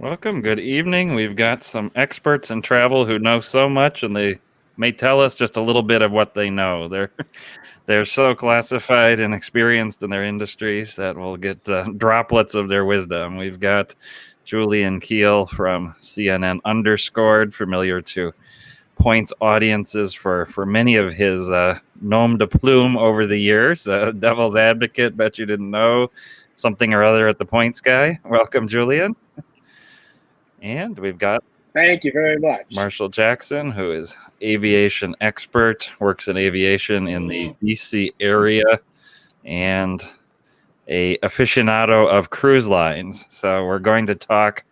Welcome. Good evening. We've got some experts in travel who know so much, and they may tell us just a little bit of what they know. They're so classified and experienced in their industries that we'll get droplets of their wisdom. We've got Julian Kheel from CNN Underscored, familiar to Points audiences for many of his nom de plume over the years. Devil's Advocate, bet you didn't know, something or other at the Points guy. Welcome, Julian. And we've got Thank you very much. Marshall Jackson, who is aviation expert, works in aviation in the DC area, and a aficionado of cruise lines. So we're going to talk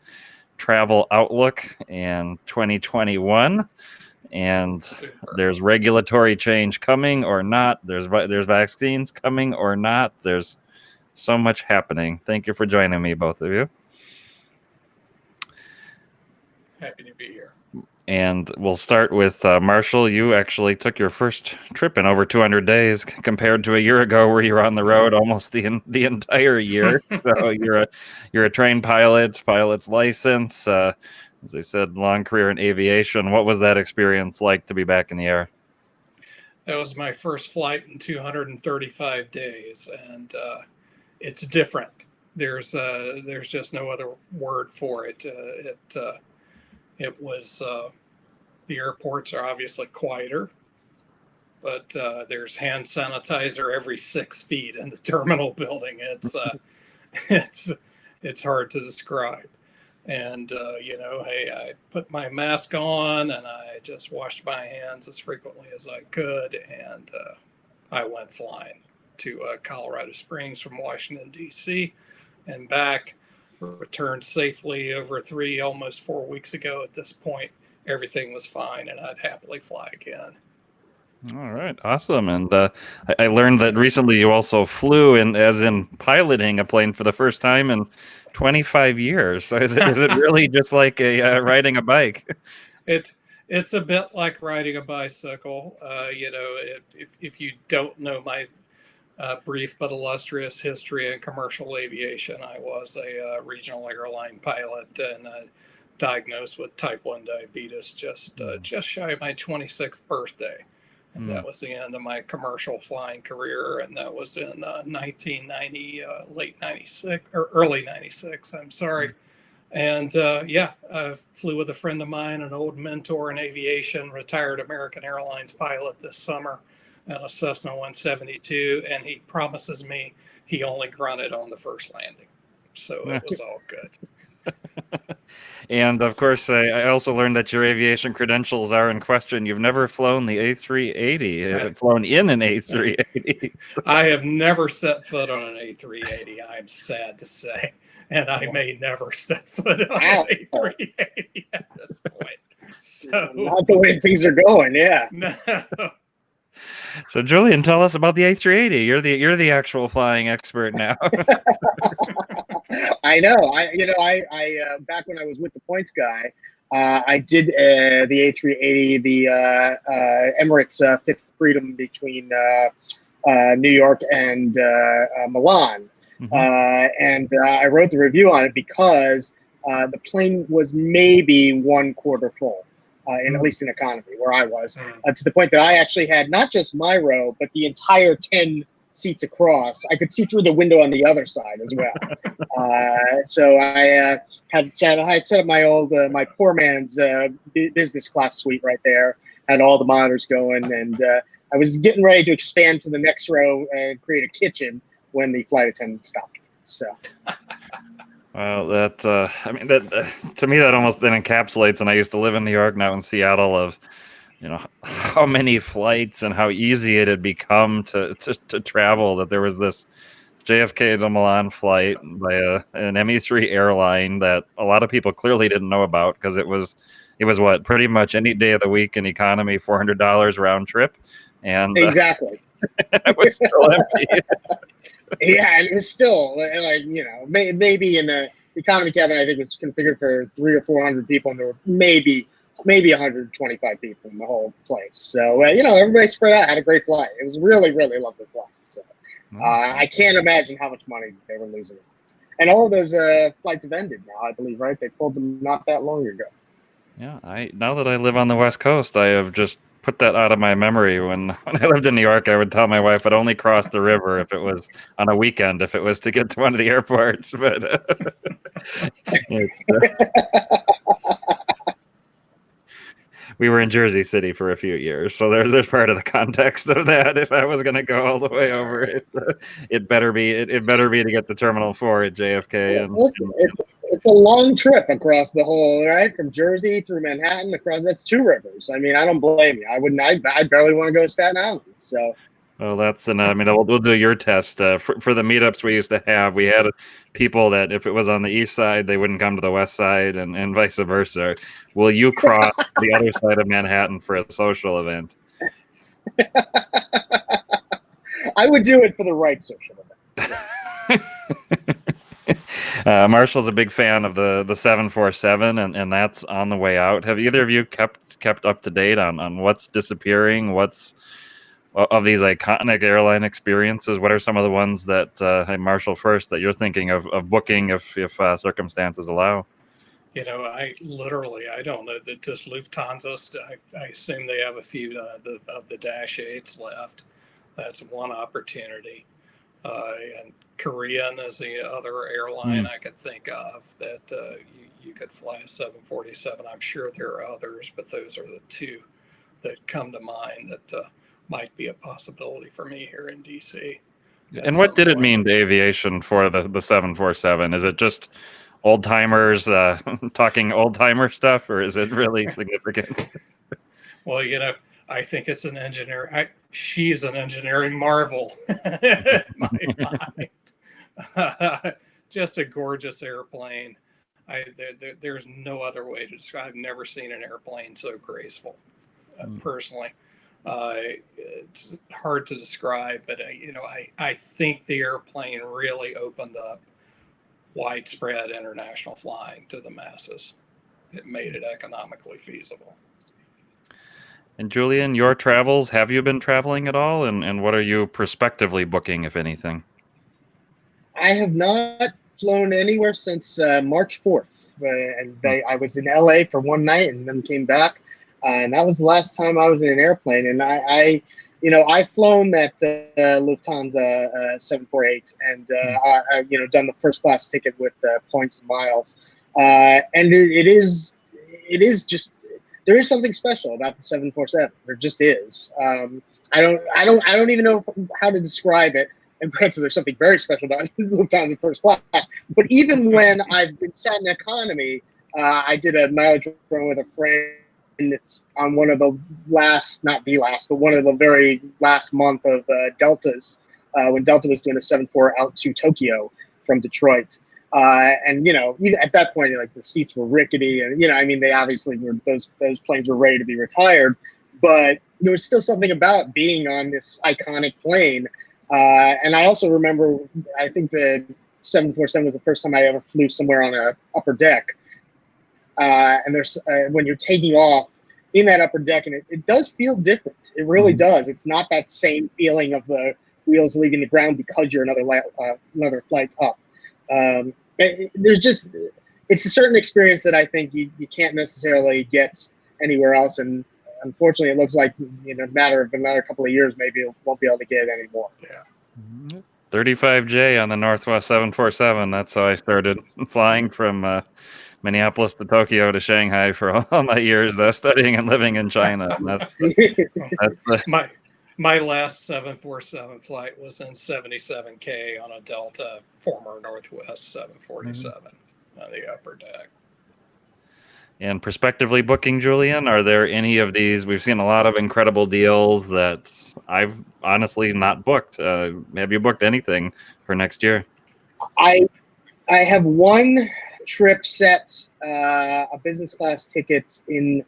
travel outlook in 2021. And there's regulatory change coming or not. There's vaccines coming or not. There's so much happening. Thank you for joining me, both of you. Happy to be here. And we'll start with Marshall. You actually took your first trip in over 200 days compared to a year ago where you were on the road almost the entire year. So you're a trained pilot's license. As I said, long career in aviation. What was that experience like to be back in the air? That was my first flight in 235 days, and it's different. There's just no other word for it. It was the airports are obviously quieter, but there's hand sanitizer every 6 feet in the terminal building. It's hard to describe. And hey, I put my mask on and I just washed my hands as frequently as I could, and I went flying to Colorado Springs from Washington, D.C. and back. Returned safely over almost 4 weeks ago. At this point, everything was fine, and I'd happily fly again. All right, awesome. And I learned that recently you also flew as in piloting a plane for the first time in 25 years. So is it really just like riding a bike? It's a bit like riding a bicycle. If you don't know my brief but illustrious history in commercial aviation, I was a regional airline pilot and diagnosed with type 1 diabetes just shy of my 26th birthday. And that was the end of my commercial flying career. And that was in 1990, late 96 or early 96. I'm sorry. And I flew with a friend of mine, an old mentor in aviation, retired American Airlines pilot this summer, and a Cessna 172. And he promises me he only grunted on the first landing. So it was all good. And of course, I also learned that your aviation credentials are in question. You've never flown the A380, flown in an A380. I have never set foot on an A380, I'm sad to say. And I may never set foot on an A380 at this point. So, not the way things are going, yeah. No. So, Julian, tell us about the A380. You're the actual flying expert now. I know. I back when I was with the Points guy, I did the A380, the Emirates Fifth Freedom between New York and Milan, and I wrote the review on it because the plane was maybe 1/4 full. At least in economy, where I was, to the point that I actually had not just my row, but the entire 10 seats across. I could see through the window on the other side as well. So I had set up my old, my poor man's business class suite right there. Had all the monitors going, and I was getting ready to expand to the next row and create a kitchen when the flight attendant stopped me. So. Well, that to me that almost then encapsulates, and I used to live in New York, now in Seattle, of how many flights and how easy it had become to travel. That there was this JFK to Milan flight by an ME3 airline that a lot of people clearly didn't know about because it was what, pretty much any day of the week in economy, $400 round trip, and exactly. It was still empty. Yeah, and it was still like maybe in the economy cabin, I think it was configured for 300 or 400 people, and there were maybe 125 people in the whole place. So everybody spread out, had a great flight. It was really, really lovely flight. So I can't imagine how much money they were losing. And all of those flights have ended now, I believe, right? They pulled them not that long ago. Yeah, now that I live on the West Coast, I have just put that out of my memory. When I lived in New York, I would tell my wife I'd only cross the river if it was on a weekend, if it was to get to one of the airports. But we were in Jersey City for a few years, so there's part of the context of that. If I was going to go all the way over, it better be to get the Terminal 4 at JFK. It's a long trip across the whole, right, from Jersey through Manhattan across. That's 2 rivers. I mean, I don't blame you. I wouldn't. I barely want to go to Staten Island. So. Well, we'll do your test. For the meetups we used to have, we had people that if it was on the east side, they wouldn't come to the west side, and vice versa. Will you cross the other side of Manhattan for a social event? I would do it for the right social event. Marshall's a big fan of the 747, and that's on the way out. Have either of you kept up to date on what's disappearing, what's of these iconic airline experiences? What are some of the ones that, hey, Marshall, first, that you're thinking of booking if circumstances allow? I don't know that just Lufthansa. I assume they have a few of the Dash 8s left. That's one opportunity. And Korean is the other airline I could think of that you could fly a 747. I'm sure there are others, but those are the 2 that come to mind that might be a possibility for me here in DC. And what did it mean to aviation for the 747? Is it just old timers talking old timer stuff, or is it really significant? Well, I think it's an engineer. She's an engineering marvel in my mind. Just a gorgeous airplane. There's no other way to describe. I've never seen an airplane so graceful, personally. It's hard to describe, but I think the airplane really opened up widespread international flying to the masses. It made it economically feasible. And Julian, your travels, have you been traveling at all? And what are you prospectively booking, if anything? I have not flown anywhere since March 4th. I was in LA for one night and then came back. And that was the last time I was in an airplane. And I've flown that Lufthansa 748 and I've done the first class ticket with points and miles. And it is just, there is something special about the 747. There just is. I don't even know how to describe it. And granted, there's something very special about Lufthansa first class. But even when I've been sat in economy, I did a mileage run with a friend on one of the last, not the last, but one of the very last month of Delta's, when Delta was doing a 747 out to Tokyo from Detroit. And even at that point, the seats were rickety, and they obviously were, those planes were ready to be retired, but there was still something about being on this iconic plane. And I also remember, I think the 747 was the first time I ever flew somewhere on a upper deck. And there's when you're taking off in that upper deck, and it does feel different. It really does. It's not that same feeling of the wheels leaving the ground because you're another flight up. It's a certain experience that I think you can't necessarily get anywhere else. And unfortunately, it looks like in a matter of another couple of years, maybe you won't be able to get it anymore. Yeah. 35J on the Northwest 747. That's how I started flying from Minneapolis to Tokyo to Shanghai for all my years studying and living in China. And my last 747 flight was in 77K on a Delta former Northwest 747 on the upper deck. And prospectively booking, Julian, are there any of these? We've seen a lot of incredible deals that I've honestly not booked. Have you booked anything for next year? I have one trip set, a business class ticket in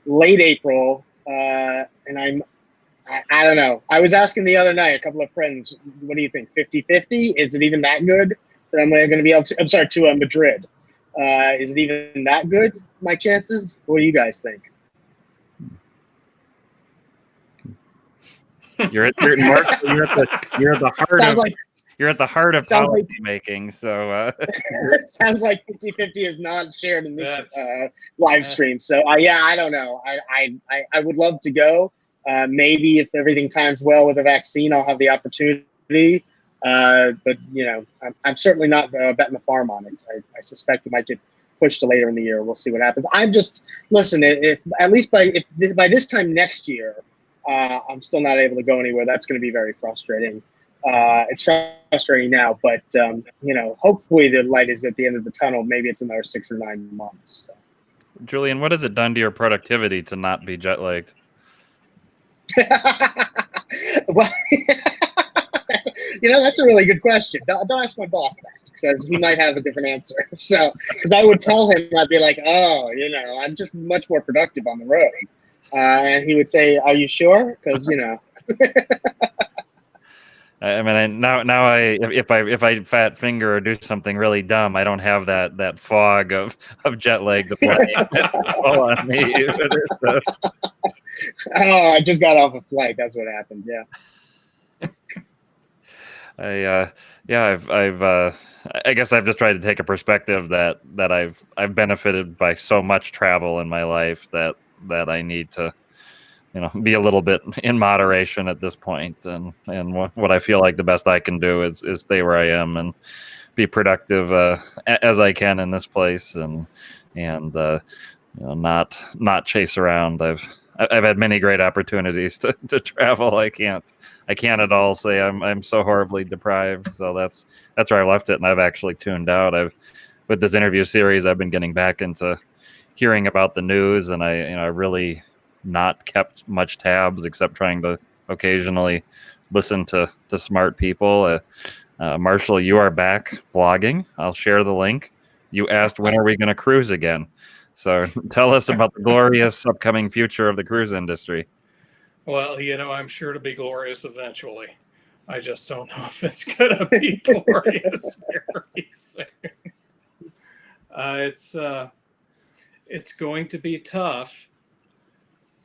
late April, and I don't know. I was asking the other night, a couple of friends, what do you think, 50-50? Is it even that good that I'm going to be able to, I'm sorry, to Madrid. Is it even that good, my chances? What do you guys think? You're at the heart you're at the heart of Sounds policy like making. So sounds like 50-50 is not shared in this That's live stream. So yeah, I don't know. I would love to go. Maybe if everything times well with a vaccine, I'll have the opportunity. But I'm certainly not betting the farm on it. I suspect it might get pushed to later in the year. We'll see what happens. I'm just listen. If at least by this time next year, I'm still not able to go anywhere, that's going to be very frustrating. It's frustrating now, but hopefully the light is at the end of the tunnel. Maybe it's another 6 or 9 months. So. Julian, what has it done to your productivity to not be jet lagged? Well, that's a really good question. Don't ask my boss that, because he might have a different answer. So, because I would tell him, I'd be like, oh, I'm just much more productive on the road. And he would say, are you sure? Because, I mean, if I fat finger or do something really dumb, I don't have that fog of jet lag to blame all on me. Oh, I just got off a flight. That's what happened. Yeah. I guess I've just tried to take a perspective that I've benefited by so much travel in my life that I need to, be a little bit in moderation at this point, and what I feel like the best I can do is stay where I am and be productive as I can in this place, and not chase around. I've had many great opportunities to travel. I can't at all say I'm so horribly deprived. So that's where I left it, and I've actually tuned out. With this interview series, I've been getting back into hearing about the news, and I really not kept much tabs except trying to occasionally listen to smart people. Marshall, you are back blogging. I'll share the link. You asked, when are we going to cruise again? So tell us about the glorious upcoming future of the cruise industry. Well, I'm sure to be glorious eventually. I just don't know if it's going to be glorious very soon. It's going to be tough,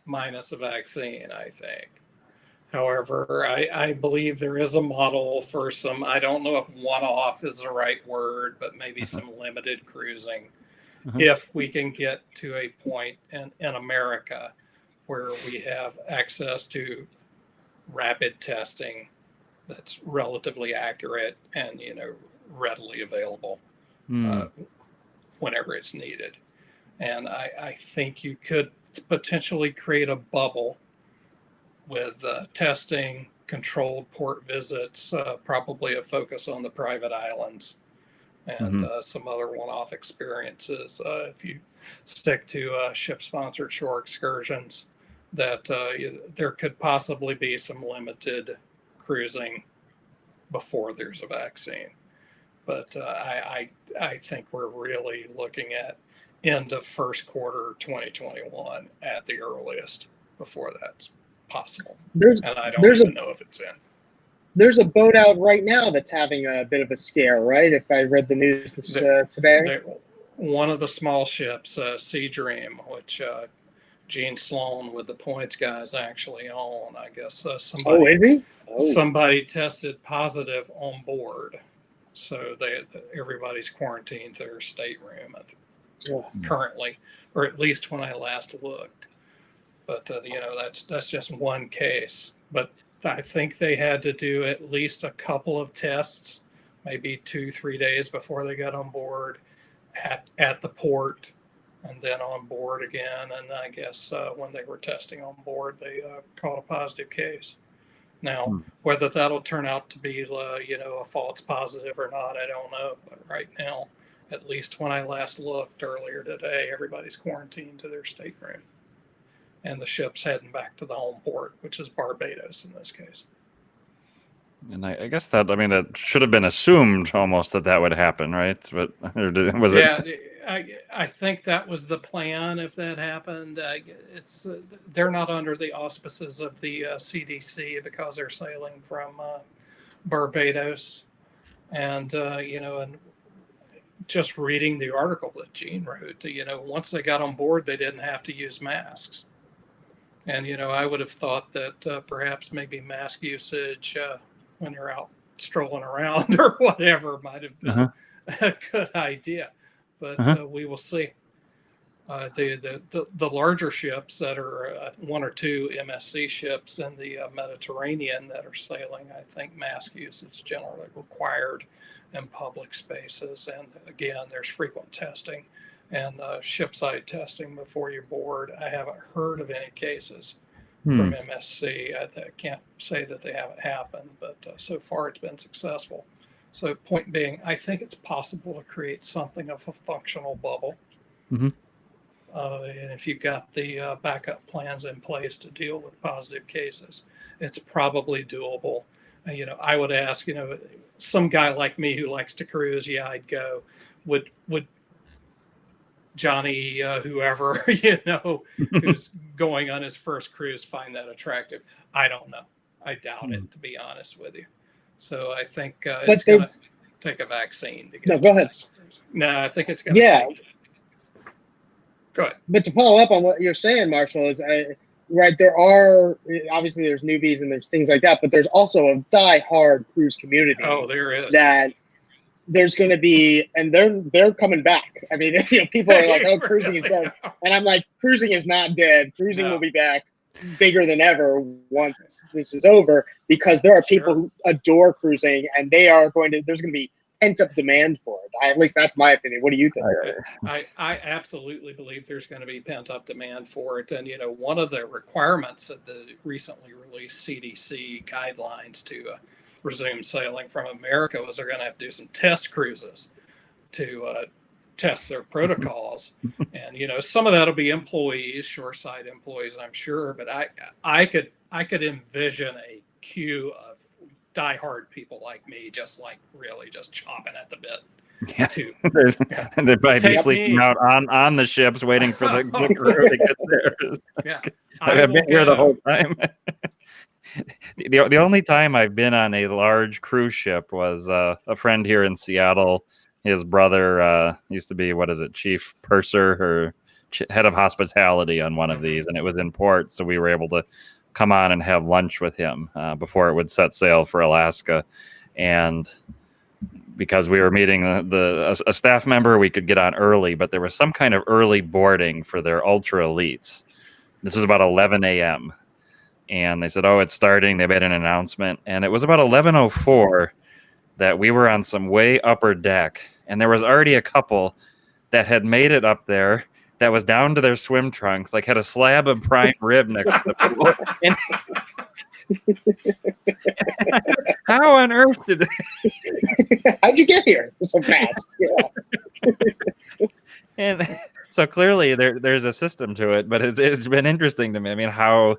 minus a vaccine, I think. However, I believe there is a model for some, I don't know if one-off is the right word, but maybe some limited cruising. If we can get to a point in America where we have access to rapid testing that's relatively accurate and, readily available whenever it's needed. And I think you could potentially create a bubble with testing, controlled port visits, probably a focus on the private islands, and some other one-off experiences. If you stick to ship-sponsored shore excursions, that there could possibly be some limited cruising before there's a vaccine. But I think we're really looking at end of first quarter 2021 at the earliest before that's possible. And I don't even know if it's in. There's a boat out right now that's having a bit of a scare, right? If I read the news today. One of the small ships, Sea Dream, which Gene Sloan with the Points guys actually own. I guess somebody tested positive on board. So everybody's quarantined to their stateroom currently, or at least when I last looked. But that's just one case. But I think they had to do at least a couple of tests, maybe 2-3 days before they got on board at the port, and then on board again. And I guess when they were testing on board, they caught a positive case. Now, whether that'll turn out to be, a false positive or not, I don't know. But right now, at least when I last looked earlier today, everybody's quarantined to their stateroom. And the ship's heading back to the home port, which is Barbados in this case. And I guess that should have been assumed almost that would happen, right? But was it? Yeah, I think that was the plan if that happened. They're not under the auspices of the CDC because they're sailing from Barbados. And, and just reading the article that Gene wrote, once they got on board, they didn't have to use masks. And, I would have thought that perhaps maybe mask usage when you're out strolling around or whatever might have been Uh-huh. a good idea. But Uh-huh. we will see. The larger ships that are 1 or 2 MSC ships in the Mediterranean that are sailing, I think mask use is generally required in public spaces. And again, there's frequent testing and ship side testing before you board. I haven't heard of any cases from MSC. I can't say that they haven't happened, but so far it's been successful. So point being, I think it's possible to create something of a functional bubble. Mm-hmm. And if you've got the backup plans in place to deal with positive cases, it's probably doable. I would ask, some guy like me who likes to cruise, yeah, I'd go. Would Johnny, whoever, who's going on his first cruise find that attractive? I don't know. I doubt it, to be honest with you. So I think it's going to take a vaccine to get. No, go ahead. No, I think it's going to take. Go ahead. But to follow up on what you're saying, Marshall, is right, there are obviously there's newbies and there's things like that, but there's also a die-hard cruise community. Oh, there is. That there's going to be, and they're coming back. I mean, people are like, "Oh, cruising is dead," and I'm like, "Cruising is not dead. Cruising will be back, bigger than ever once this is over," because there are people who adore cruising, and they are going to. There's going to be pent-up demand for it. At least that's my opinion. What do you think? I absolutely believe there's going to be pent-up demand for it. And, one of the requirements of the recently released CDC guidelines to resume sailing from America was they're going to have to do some test cruises to test their protocols. And, some of that will be employees, shoreside employees, I'm sure. But I could envision a queue of diehard people like me, just chomping at the bit. Yeah. They'd probably be sleeping out on the ships waiting for the crew to get there. Yeah, I've been here the whole time. The only time I've been on a large cruise ship was a friend here in Seattle. His brother used to be, chief purser or head of hospitality on one of these, and it was in port, so we were able to come on and have lunch with him before it would set sail for Alaska. And because we were meeting a staff member, we could get on early, but there was some kind of early boarding for their ultra elites. This was about 11 a.m. And they said, "Oh, it's starting." They made an announcement, and it was about 11:04 that we were on some way upper deck, and there was already a couple that had made it up there that was down to their swim trunks, like had a slab of prime rib next to the pool. How on earth did how'd you get here so fast? Yeah. And so clearly there's a system to it, but it's been interesting to me. I mean, how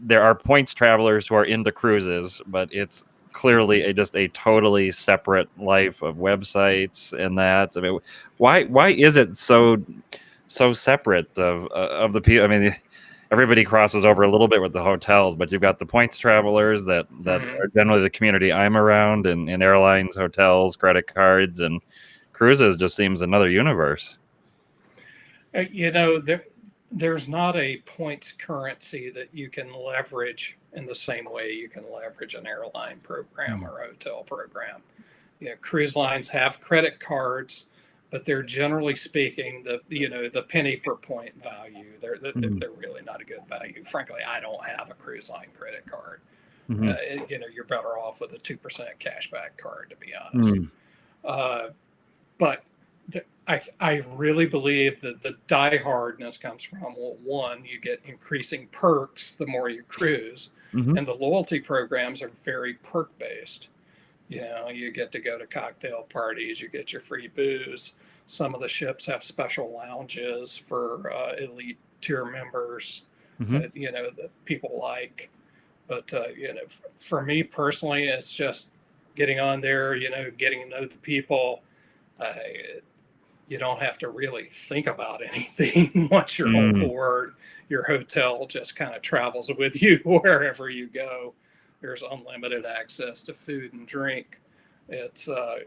there are points travelers who are into cruises, but it's clearly just a totally separate life of websites and that. I mean, why is it so separate of the people? I mean, everybody crosses over a little bit with the hotels, but you've got the points travelers that are generally the community I'm around, and in airlines, hotels, credit cards, and cruises just seems another universe. There's not a points currency that you can leverage in the same way you can leverage an airline program or a hotel program. Cruise lines have credit cards, but they're generally speaking the penny per point value. They're really not a good value. Frankly, I don't have a cruise line credit card. You're better off with a 2% cashback card, to be honest. But I really believe that the diehardness comes from, well, one, you get increasing perks the more you cruise, and the loyalty programs are very perk based. You get to go to cocktail parties, you get your free booze. Some of the ships have special lounges for elite tier members that people like. But for me personally, it's just getting on there, getting to know the people. You don't have to really think about anything once you're on board. Your hotel just kind of travels with you wherever you go. There's unlimited access to food and drink. It's a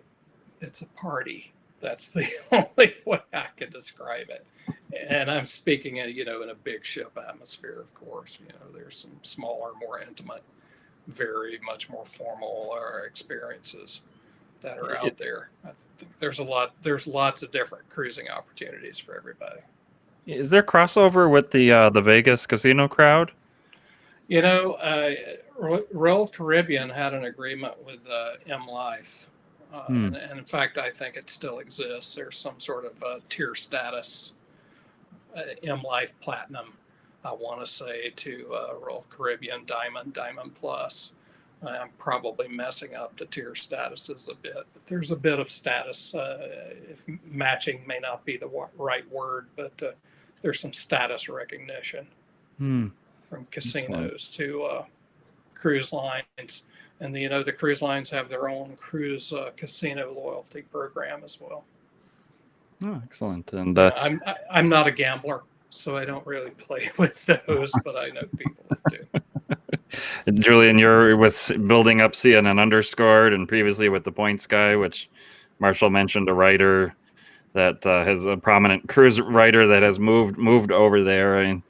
party. That's the only way I can describe it. And I'm speaking in a big ship atmosphere, of course. There's some smaller, more intimate very much more formal experiences that are out there. I think there's lots of different cruising opportunities for everybody. Is there crossover with the Vegas casino crowd? Royal Caribbean had an agreement with M Life, and in fact, I think it still exists. There's some sort of tier status, M Life Platinum, I want to say, to Royal Caribbean Diamond, Diamond Plus. I'm probably messing up the tier statuses a bit, but there's a bit of status. If matching may not be the right word, but there's some status recognition from casinos to cruise lines. And the cruise lines have their own cruise casino loyalty program as well. Oh, excellent. And I'm not a gambler, so I don't really play with those, but I know people that do. Julian, you're with Building Up CNN Underscored, and previously with The Points Guy, which Marshall mentioned, a writer that has a prominent cruise writer that has moved over there. And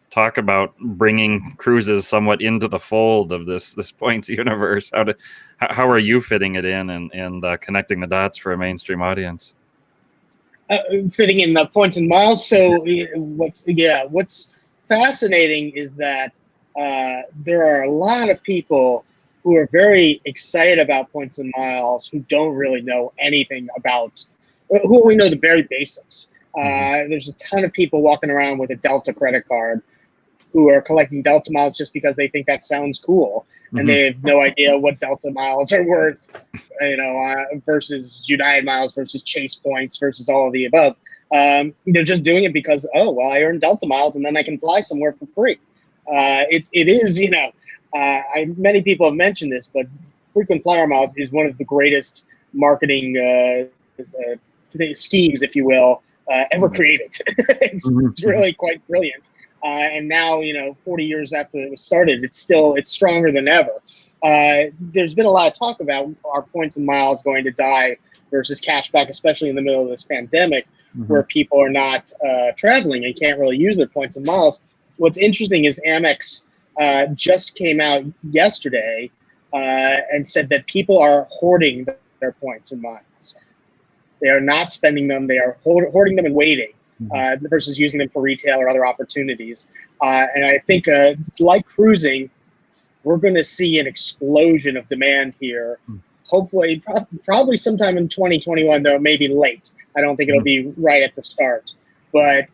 talk about bringing cruises somewhat into the fold of this Points universe. How are you fitting it in and connecting the dots for a mainstream audience? Fitting in the points and miles. So what's fascinating is that there are a lot of people who are very excited about points and miles who don't really know anything about, who only know the very basics. There's a ton of people walking around with a Delta credit card who are collecting Delta miles just because they think that sounds cool, and they have no idea what Delta miles are worth, versus United miles versus Chase points versus all of the above. They're just doing it because, I earn Delta miles and then I can fly somewhere for free. It is, many people have mentioned this, but frequent flyer miles is one of the greatest marketing schemes, if you will, ever created. It's really quite brilliant. And now, 40 years after it was started, it's stronger than ever. There's been a lot of talk about our points and miles going to die versus cashback, especially in the middle of this pandemic, where people are not traveling and can't really use their points and miles. What's interesting is Amex just came out yesterday and said that people are hoarding their points and miles. They are not spending them. They are hoarding them and waiting. Versus using them for retail or other opportunities. And I think, like cruising, we're going to see an explosion of demand here. Hopefully, probably sometime in 2021, though, maybe late. I don't think it'll be right at the start. But,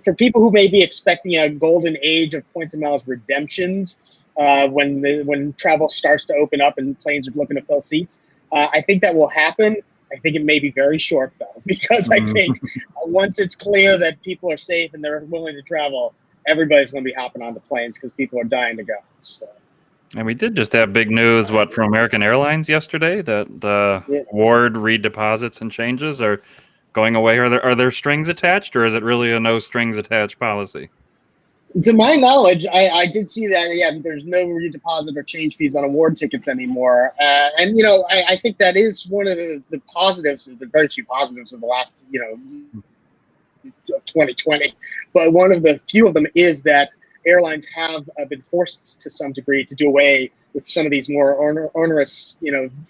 for people who may be expecting a golden age of points and miles redemptions when travel starts to open up and planes are looking to fill seats, I think that will happen. I think it may be very short, though, because I think once it's clear that people are safe and they're willing to travel, everybody's going to be hopping on the planes because people are dying to go. So. And we did just have big news, from American Airlines yesterday, that Ward redeposits and changes are going away. Are there strings attached, or is it really a no strings attached policy? To my knowledge, I did see that. Yeah, there's no redeposit or change fees on award tickets anymore. And I think that is one of the positives, the very few positives of the last 2020. But one of the few of them is that airlines have been forced to some degree to do away with some of these more onerous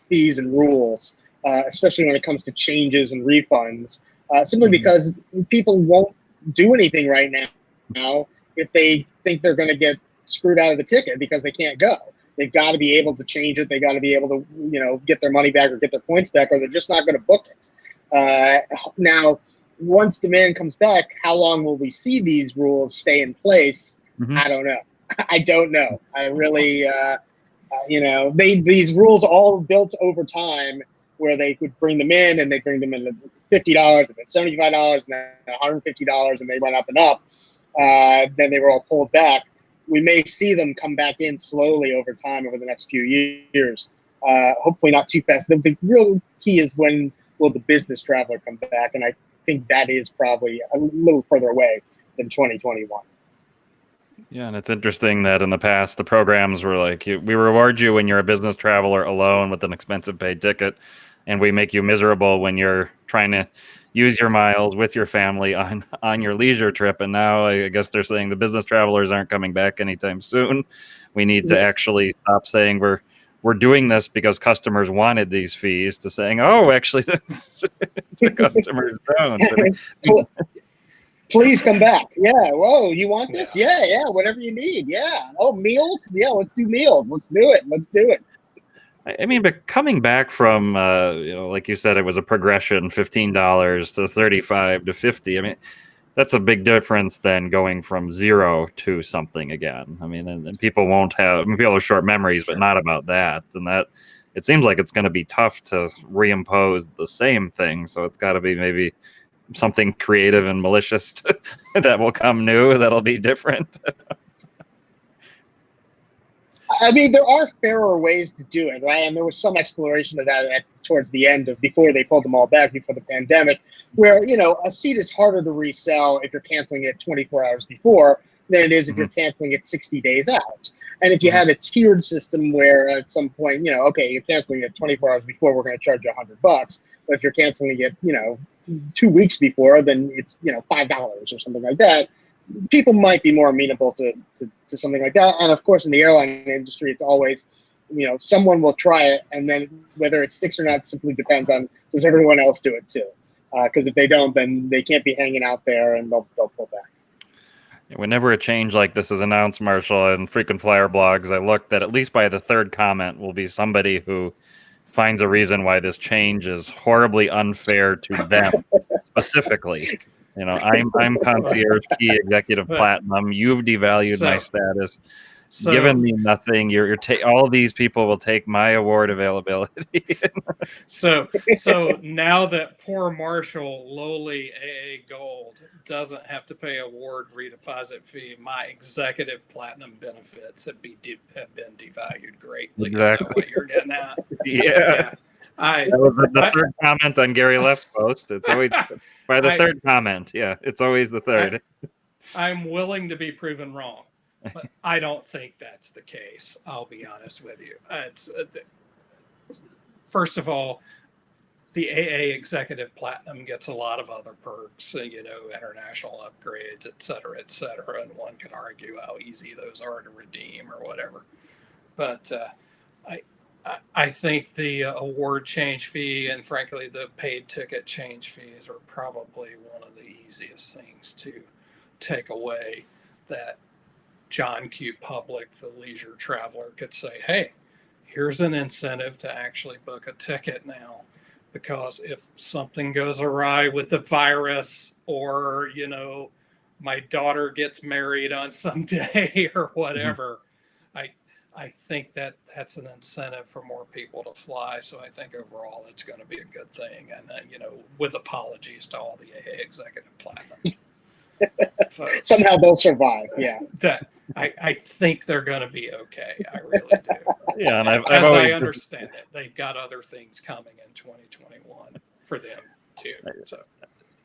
fees and rules, especially when it comes to changes and refunds. Simply because people won't do anything right now if they think they're going to get screwed out of the ticket because they can't go. They've got to be able to change it. They got to be able to, get their money back or get their points back, or they're just not going to book it. Now, once demand comes back, how long will we see these rules stay in place? I don't know. I don't know. I really, these rules all built over time where they could bring them in and they bring them in at $50 and then $75 and then $150 and they went up and up. Then they were all pulled back. We may see them come back in slowly over time over the next few years. Hopefully not too fast. The real key is when will the business traveler come back, and I think that is probably a little further away than 2021. Yeah, and it's interesting that in the past the programs were like, we reward you when you're a business traveler alone with an expensive paid ticket, and we make you miserable when you're trying to use your miles with your family on your leisure trip. And now I guess they're saying the business travelers aren't coming back anytime soon. We need to actually stop saying we're doing this because customers wanted these fees to saying, oh, actually, the customers don't. Please come back. Yeah. Whoa, you want this? Yeah. Whatever you need. Yeah. Oh, meals? Yeah, let's do meals. Let's do it. I mean, but coming back from, like you said, it was a progression, $15 to $35 to $50. I mean, that's a big difference than going from zero to something again. I mean, and people won't have, I mean, people have short memories, but not about that. And that, it seems like it's going to be tough to reimpose the same thing. So it's got to be maybe something creative and malicious that will come new, that'll be different. I mean, there are fairer ways to do it, right? And there was some exploration of that towards the end of before they pulled them all back before the pandemic, where, a seat is harder to resell if you're canceling it 24 hours before than it is if you're canceling it 60 days out. And if you had a tiered system where at some point, okay, you're canceling it 24 hours before, we're going to charge you $100. But if you're canceling it, 2 weeks before, then it's, $5 or something like that. People might be more amenable to something like that. And of course, in the airline industry, it's always, someone will try it, and then whether it sticks or not simply depends on, does everyone else do it too? Because if they don't, then they can't be hanging out there, and they'll pull back. Whenever a change like this is announced, Marshall, in frequent flyer blogs, I look that at least by the third comment will be somebody who finds a reason why this change is horribly unfair to them specifically. I'm concierge key executive platinum. You've devalued my status. Given me nothing. You're all these people will take my award availability. so now that poor Marshall, lowly AA Gold, doesn't have to pay award redeposit fee, my executive platinum benefits have been devalued greatly. Exactly. Is that what you're getting at? Yeah. That was the third comment on Gary Left's post. It's always by the third comment. Yeah, it's always the third. I'm willing to be proven wrong, but I don't think that's the case. I'll be honest with you. First of all, the AA Executive Platinum gets a lot of other perks, international upgrades, et cetera, and one can argue how easy those are to redeem or whatever. But I think the award change fee and, frankly, the paid ticket change fees are probably one of the easiest things to take away, that John Q. Public, the leisure traveler, could say, hey, here's an incentive to actually book a ticket now, because if something goes awry with the virus, or, my daughter gets married on some day or whatever, I think that's an incentive for more people to fly. So I think overall it's going to be a good thing. And, with apologies to all the AA Executive Platinum folks, somehow they'll survive. Yeah. That I think they're going to be okay. I really do. Yeah. And I understand it, they've got other things coming in 2021 for them too. So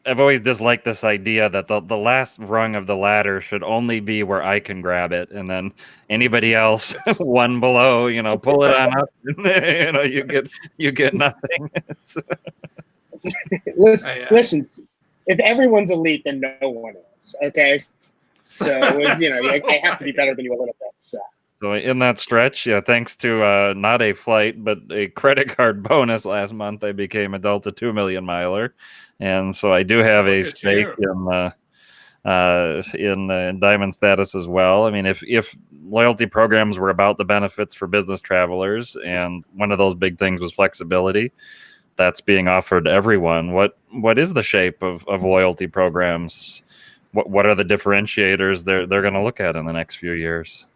I've always disliked this idea that the last rung of the ladder should only be where I can grab it, and then anybody else one below, pull it on up, and, you get nothing. Listen, if everyone's elite, then no one is. Okay, so I have to be better than you a little bit. So in that stretch, thanks to not a flight but a credit card bonus last month, I became a Delta 2 million miler, and so I do have a stake in diamond status as well. I mean, if loyalty programs were about the benefits for business travelers, and one of those big things was flexibility, that's being offered to everyone. What is the shape of loyalty programs? What are the differentiators they're going to look at in the next few years?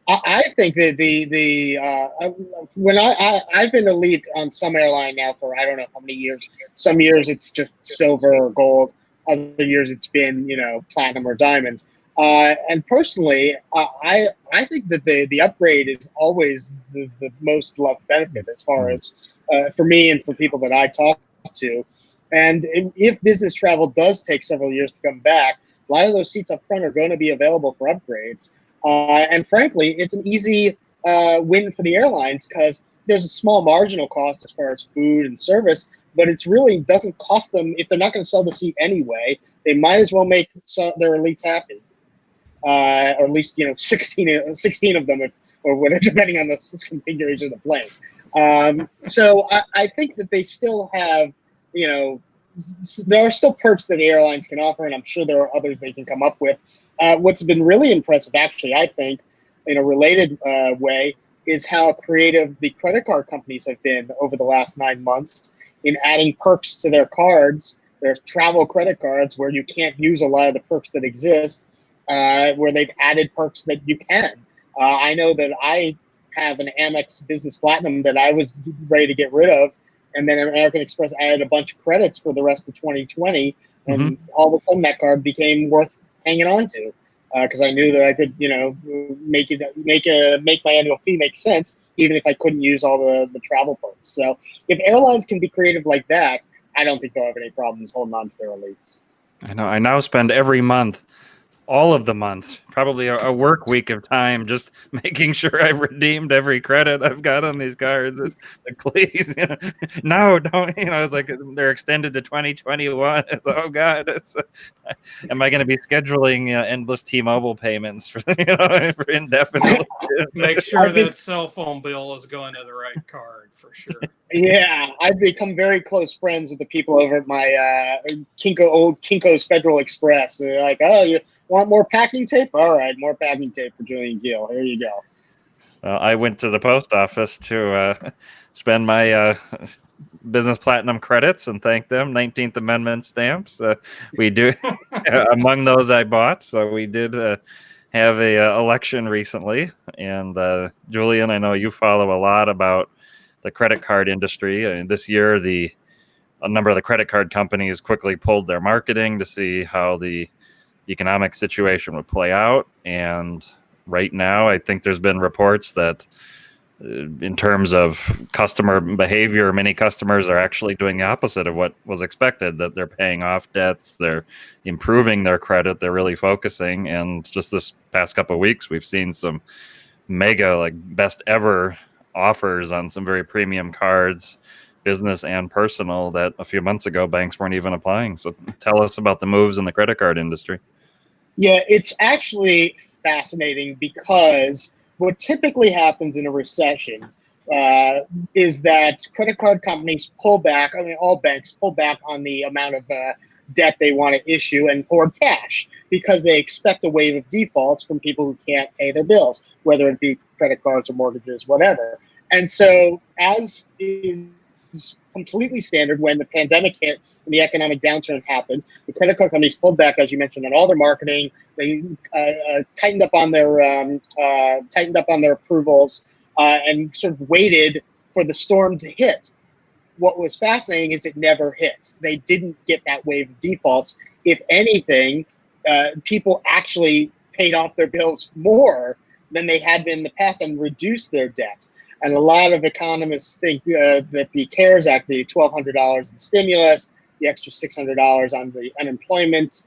I think that when I've been elite on some airline now for I don't know how many years. Some years it's just silver or gold. Other years it's been platinum or diamond. And personally, I think that the upgrade is always the most loved benefit as far as for me and for people that I talk to. And if business travel does take several years to come back, a lot of those seats up front are going to be available for upgrades. And frankly, it's an easy win for the airlines because there's a small marginal cost as far as food and service, but it's really doesn't cost them. If they're not going to sell the seat anyway, they might as well make their elites happy, or at least 16 of them, or whatever, depending on the configuration of the plane. So I think that they still have, there are still perks that airlines can offer, and I'm sure there are others they can come up with. What's been really impressive, actually, I think, in a related way, is how creative the credit card companies have been over the last 9 months in adding perks to their cards, their travel credit cards, where you can't use a lot of the perks that exist, where they've added perks that you can. I know that I have an Amex Business Platinum that I was ready to get rid of, and then American Express added a bunch of credits for the rest of 2020, and all of a sudden that card became worth hanging on to, because I knew that I could, make my annual fee make sense, even if I couldn't use all the travel perks. So if airlines can be creative like that, I don't think they'll have any problems holding on to their elites. I know. I now spend every month, all of the months, probably a work week of time, just making sure I've redeemed every credit I've got on these cards. It's like, please, no, don't. It's like they're extended to 2021. It's, oh God, am I going to be scheduling endless T-Mobile payments for for indefinitely? Make sure that cell phone bill is going to the right card for sure. Yeah, I've become very close friends with the people over at my old Kinko's Federal Express. They're like, oh, you want more packing tape? All right, more packing tape for Julian Kheel. Here you go. I went to the post office to spend my Business Platinum credits and thank them. 19th Amendment stamps. We do among those I bought. So we did have a election recently, and Julian, I know you follow a lot about the credit card industry. And this year, a number of the credit card companies quickly pulled their marketing to see how the economic situation would play out. And right now, I think there's been reports that in terms of customer behavior, many customers are actually doing the opposite of what was expected, that they're paying off debts, they're improving their credit, they're really focusing. And just this past couple of weeks, we've seen some mega, best ever offers on some very premium cards, business and personal, that a few months ago banks weren't even applying. So tell us about the moves in the credit card industry. Yeah, it's actually fascinating, because what typically happens in a recession is that credit card companies pull back. I mean, all banks pull back on the amount of debt they want to issue and hoard cash, because they expect a wave of defaults from people who can't pay their bills, whether it be credit cards or mortgages, whatever. And so, as is completely standard, when the pandemic hit and the economic downturn happened, the credit card companies pulled back, as you mentioned, on all their marketing. They tightened up on their approvals, and sort of waited for the storm to hit. What was fascinating is it never hit. They didn't get that wave of defaults. If anything, people actually paid off their bills more than they had been in the past and reduced their debt. And a lot of economists think that the CARES Act, the $1,200 in stimulus, the extra $600 on the unemployment,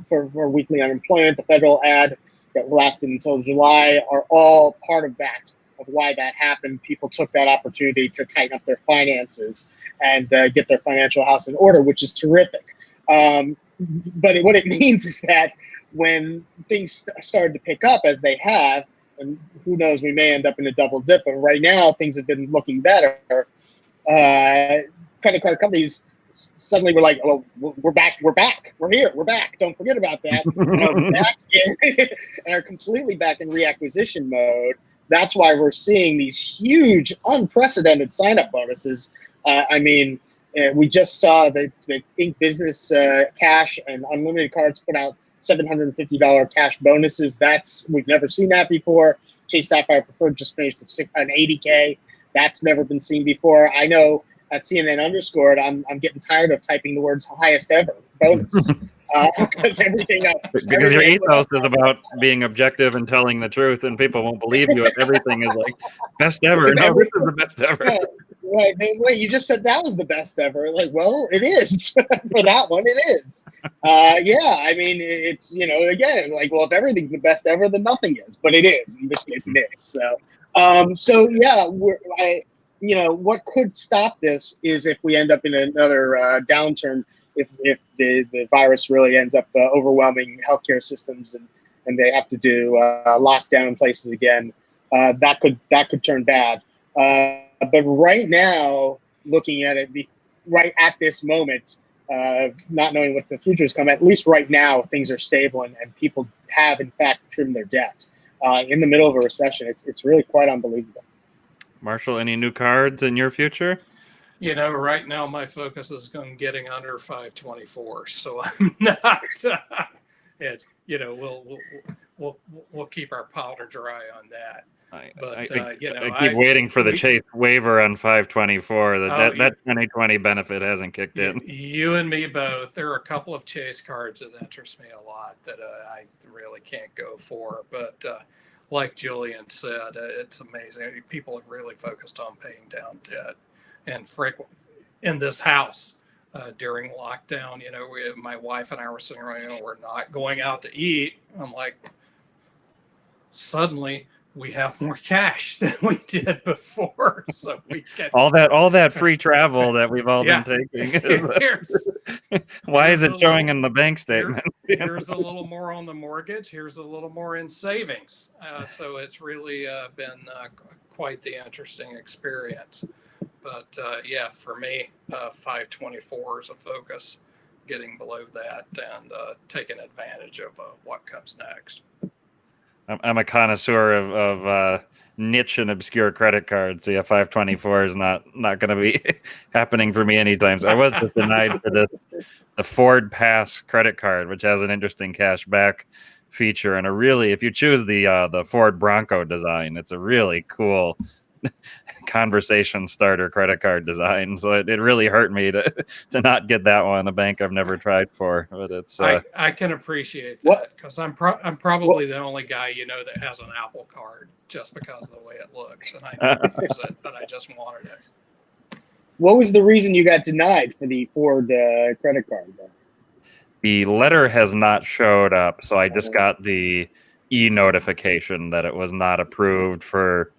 for weekly unemployment, the federal ad that lasted until July, are all part of that, of why that happened. People took that opportunity to tighten up their finances and get their financial house in order, which is terrific. But what it means is that when things started to pick up, as they have, and who knows, we may end up in a double dip, but right now things have been looking better. Credit card companies suddenly were like, "Oh, we're back, we're here, we're back. Don't forget about that." And are back and are completely back in reacquisition mode. That's why we're seeing these huge, unprecedented sign-up bonuses. We just saw the Ink Business Cash and Unlimited Cards put out $750 cash bonuses. We've never seen that before. Chase Sapphire Preferred just finished an $80K. That's never been seen before. I know at CNN Underscored, I'm getting tired of typing the words highest ever bonus, because because your ethos is about being objective and telling the truth, and people won't believe you if everything is like best ever. No, this is the best ever. Yeah. Like, wait, you just said that was the best ever. Like, well, it is. For that one, it is. Yeah, I mean, it's, again, like, well, if everything's the best ever, then nothing is. But it is. In this case, it is. So yeah, what could stop this is if we end up in another downturn, if the virus really ends up overwhelming healthcare systems and they have to do lockdown places again, that could turn bad. But right now, looking at it, right at this moment, not knowing what the future is coming, at least right now things are stable and people have in fact trimmed their debt in the middle of a recession. It's really quite unbelievable. Marshall, any new cards in your future? Right now my focus is on getting under 524, so I'm not. We'll keep our powder dry on that. I keep waiting for the Chase waiver on 524. That 2020 benefit hasn't kicked in. You and me both. There are a couple of Chase cards that interest me a lot that I really can't go for. But like Julian said, it's amazing. People have really focused on paying down debt. And in this house during lockdown, my wife and I were sitting around, we're not going out to eat. I'm like, suddenly we have more cash than we did before, so we can all that free travel that we've all been taking. Why is it showing in the bank statement? Here's a little more on the mortgage. Here's a little more in savings. So it's really been quite the interesting experience. But for me, 524 is a focus, getting below that and taking advantage of what comes next. I'm a connoisseur of niche and obscure credit cards. So 524 is not going to be happening for me anytime. So I was just denied for the Ford Pass credit card, which has an interesting cash back feature and if you choose the Ford Bronco design, it's a really cool conversation starter credit card design. So it really hurt me to not get that one. A bank I've never tried for, but it's I can appreciate that because I'm probably the only guy that has an Apple card just because of the way it looks, and I never use it, but I just wanted it. What was the reason you got denied for the Ford credit card? The letter has not showed up, so I just got the e-notification that it was not approved for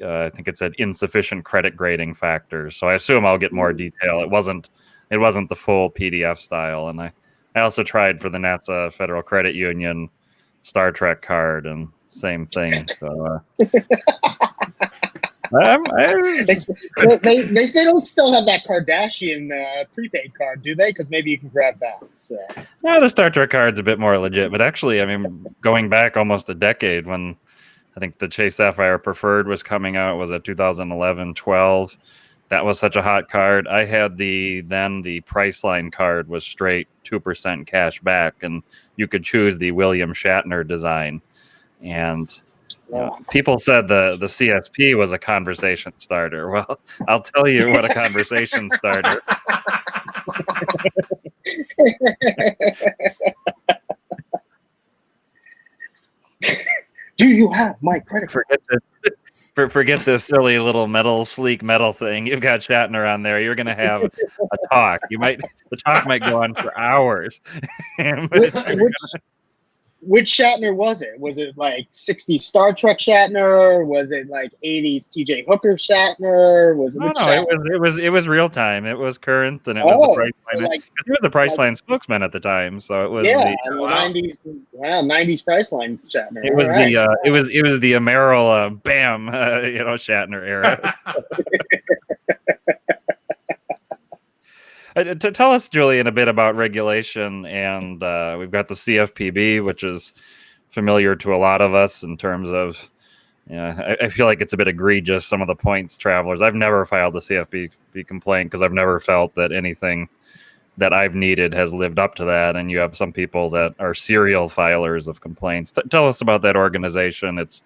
I think it said insufficient credit grading factors. So I assume I'll get more detail. It wasn't the full PDF style. And I also tried for the NASA Federal Credit Union Star Trek card and same thing. So they don't still have that Kardashian prepaid card, do they? Because maybe you can grab that. So. No, the Star Trek card's a bit more legit. But actually, going back almost a decade when I think the Chase Sapphire Preferred was coming out, was it 2011-12? That was such a hot card. I had the Priceline card was straight 2% cash back, and you could choose the William Shatner design. And people said the CSP was a conversation starter. Well, I'll tell you what a conversation starter. Do you have my credit card? Forget this silly little sleek metal thing. You've got Shatner on there. You're going to have a talk. The talk might go on for hours. Which Shatner was it? Was it like 60s Star Trek Shatner? Was it like 80s TJ Hooker Shatner? It was real time. It was current, and it was the Priceline. He was the Priceline spokesman at the time, so it was the 90s. Wow, 90s Priceline Shatner. It was it was the Emerald bam, Shatner era. To tell us, Julian, a bit about regulation, and we've got the CFPB, which is familiar to a lot of us in terms of, I feel like it's a bit egregious, some of the points travelers. I've never filed a CFPB complaint because I've never felt that anything that I've needed has lived up to that, and you have some people that are serial filers of complaints. Tell us about that organization. It's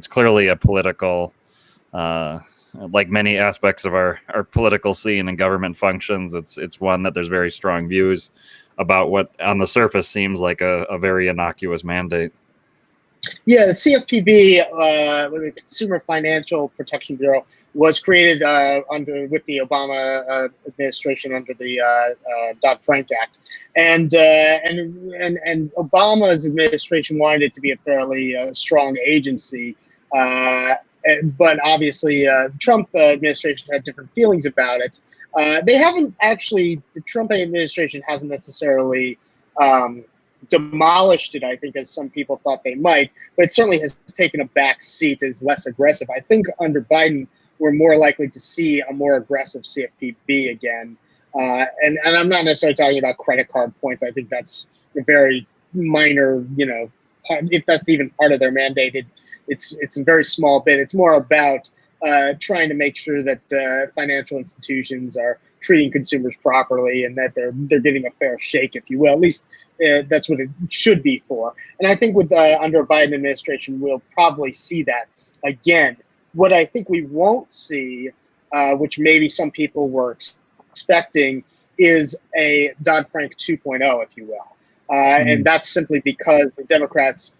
clearly a political like many aspects of our political scene and government functions, it's one that there's very strong views about what on the surface seems like a very innocuous mandate. Yeah, the CFPB, the Consumer Financial Protection Bureau, was created with the Obama administration under the Dodd-Frank Act, and Obama's administration wanted it to be a fairly strong agency. but obviously Trump administration had different feelings about it. They haven't actually, the Trump administration hasn't necessarily demolished it, I think, as some people thought they might, but it certainly has taken a back seat, is less aggressive. I think under Biden, we're more likely to see a more aggressive CFPB again. And I'm not necessarily talking about credit card points. I think that's a very minor, if that's even part of their mandate, it's a very small bit. It's more about trying to make sure that financial institutions are treating consumers properly and that they're getting a fair shake, if you will. At least that's what it should be for. And I think with under a Biden administration, we'll probably see that again. What I think we won't see, which maybe some people were expecting, is a Dodd-Frank 2.0, if you will. And that's simply because the Democrats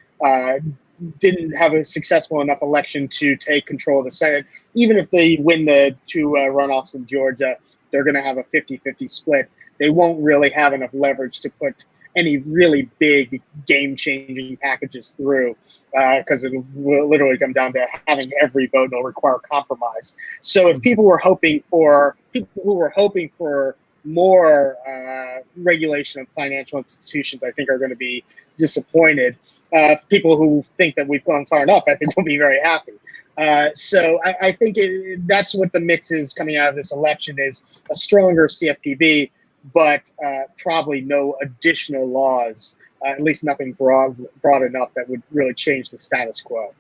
didn't have a successful enough election to take control of the Senate. Even if they win the two runoffs in Georgia, they're going to have a 50-50 split. They won't really have enough leverage to put any really big game-changing packages through, because it will literally come down to having every vote and it'll require compromise. So if people who were hoping for more regulation of financial institutions, I think are going to be disappointed. People who think that we've gone far enough, I think, will be very happy. So I think that's what the mix is coming out of this election, is a stronger CFPB, but probably no additional laws, at least nothing broad enough that would really change the status quo.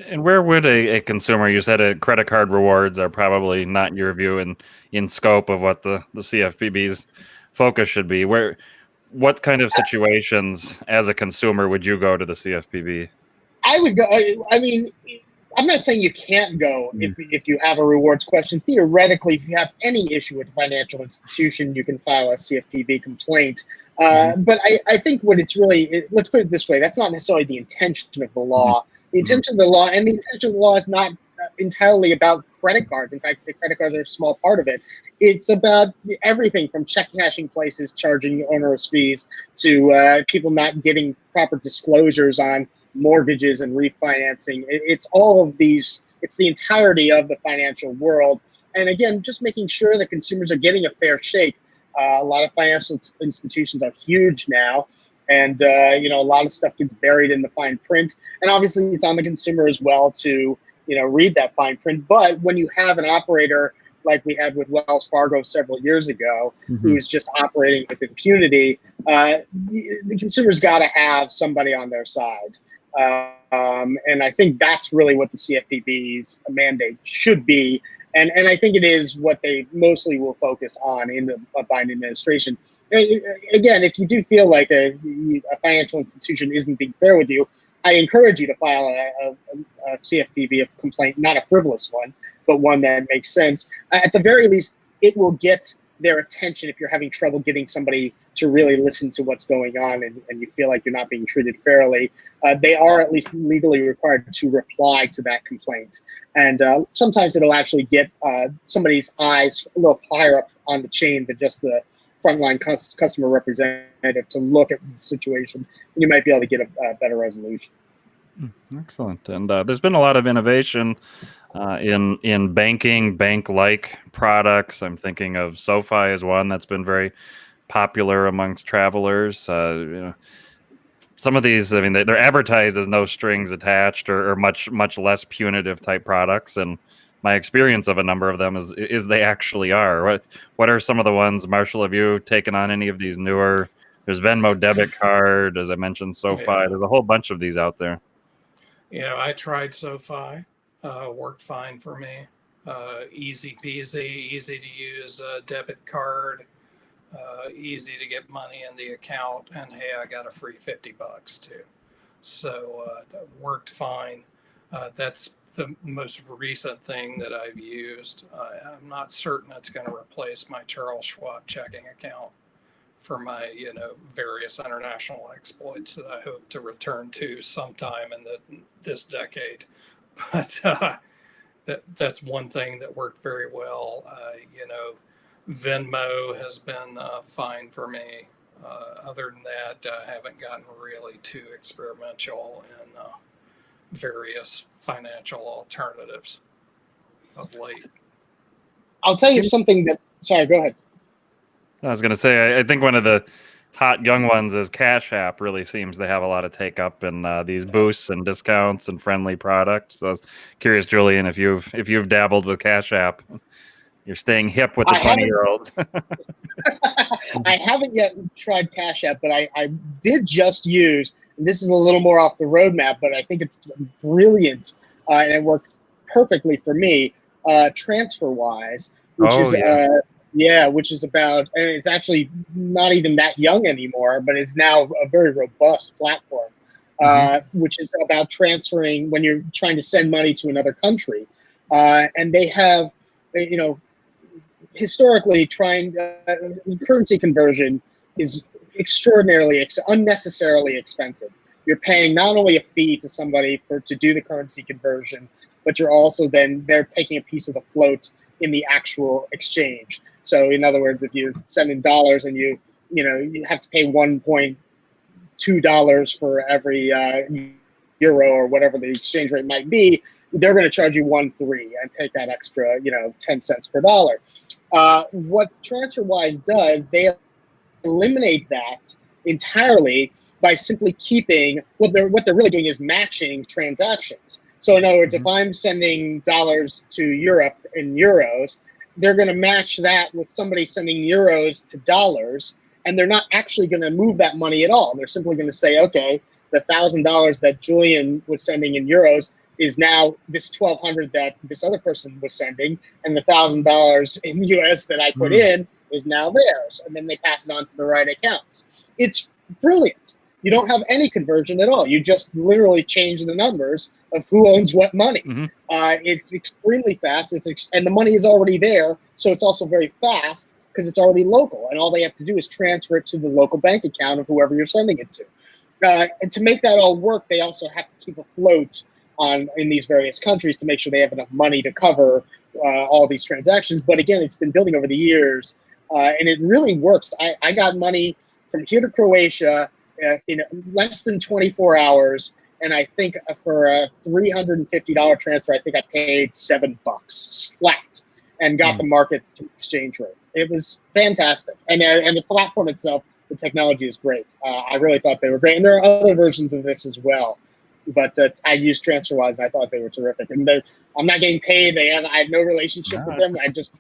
And where would a consumer, you said credit card rewards are probably not in your view in scope of what the CFPB's focus should be. What kind of situations as a consumer would you go to the CFPB? I would go. I mean, I'm not saying you can't go if you have a rewards question. Theoretically, if you have any issue with a financial institution, you can file a CFPB complaint. But I think what it's really, let's put it this way, that's not necessarily the intention of the law. The intention of the law, and the intention of the law, is not entirely about credit cards. In fact, the credit cards are a small part of it. It's about everything from check cashing places charging onerous fees to people not getting proper disclosures on mortgages and refinancing. It's all of these. It's the entirety of the financial world. And again, just making sure that consumers are getting a fair shake. A lot of financial institutions are huge now. And, a lot of stuff gets buried in the fine print. And obviously it's on the consumer as well to, read that fine print. But when you have an operator like we had with Wells Fargo several years ago, who is just operating with impunity, the consumer's got to have somebody on their side. And I think that's really what the CFPB's mandate should be. And I think it is what they mostly will focus on in the Biden administration. Again, if you do feel like a financial institution isn't being fair with you, I encourage you to file a CFPB complaint, not a frivolous one, but one that makes sense. At the very least, it will get their attention if you're having trouble getting somebody to really listen to what's going on and you feel like you're not being treated fairly. They are at least legally required to reply to that complaint. And sometimes it'll actually get somebody's eyes a little higher up on the chain than just the frontline customer representative to look at the situation. And you might be able to get a better resolution. Excellent. And there's been a lot of innovation in banking, bank-like products. I'm thinking of SoFi as one that's been very popular amongst travelers. Some of these, I mean, they're advertised as no strings attached or much less punitive type products. And my experience of a number of them is they actually are. What are some of the ones, Marshall? Have you taken on any of these newer? There's Venmo debit card, as I mentioned, SoFi. Yeah. There's a whole bunch of these out there. I tried SoFi. Worked fine for me. Easy peasy, easy to use debit card, easy to get money in the account, and hey, I got a free $50 too. So that worked fine. That's the most recent thing that I've used. I'm not certain it's going to replace my Charles Schwab checking account for my, various international exploits that I hope to return to sometime in this decade. But that's one thing that worked very well. Venmo has been fine for me. Other than that, I haven't gotten really too experimental in various financial alternatives of late. I'll tell you something that. Sorry, go ahead. I was going to say, I think one of the hot young ones is Cash App. Really seems to have a lot of take up in these boosts and discounts and friendly products. So I was curious, Julian, if you've dabbled with Cash App. You're staying hip with the 20-year-olds. I haven't yet tried Cash App, but I did just use, and this is a little more off the roadmap, but I think it's brilliant, and it worked perfectly for me, Transferwise, which which is about, and it's actually not even that young anymore, but it's now a very robust platform, which is about transferring when you're trying to send money to another country. And they have, historically, currency conversion is extraordinarily unnecessarily expensive. You're paying not only a fee to somebody to do the currency conversion, but you're also they're taking a piece of the float in the actual exchange. So in other words, if you send in dollars and you have to pay $1.2 for every euro or whatever the exchange rate might be, they're going to charge you 1.3 and take that extra 10 cents per dollar. What Transferwise does, they eliminate that entirely by simply keeping what they're really doing is matching transactions. So in other words, if I'm sending dollars to Europe in euros, they're going to match that with somebody sending euros to dollars, and they're not actually going to move that money at all. They're simply going to say, okay, the $1,000 that Julian was sending in euros is now this 1,200 that this other person was sending, and the $1,000 in US that I put in is now theirs, and then they pass it on to the right accounts. It's brilliant. You don't have any conversion at all. You just literally change the numbers of who owns what money. It's extremely fast. And the money is already there, so it's also very fast because it's already local, and all they have to do is transfer it to the local bank account of whoever you're sending it to. And to make that all work, they also have to keep afloat in these various countries to make sure they have enough money to cover all these transactions. But again, it's been building over the years, and it really works. I got money from here to Croatia in less than 24 hours, and I think for a $350 transfer, I think I paid $7 flat and got the market exchange rate. It was fantastic, and the platform itself, the technology is great. I really thought they were great, and there are other versions of this as well. But I used Transferwise, and I thought they were terrific. And I'm not getting paid. I have no relationship with them. I just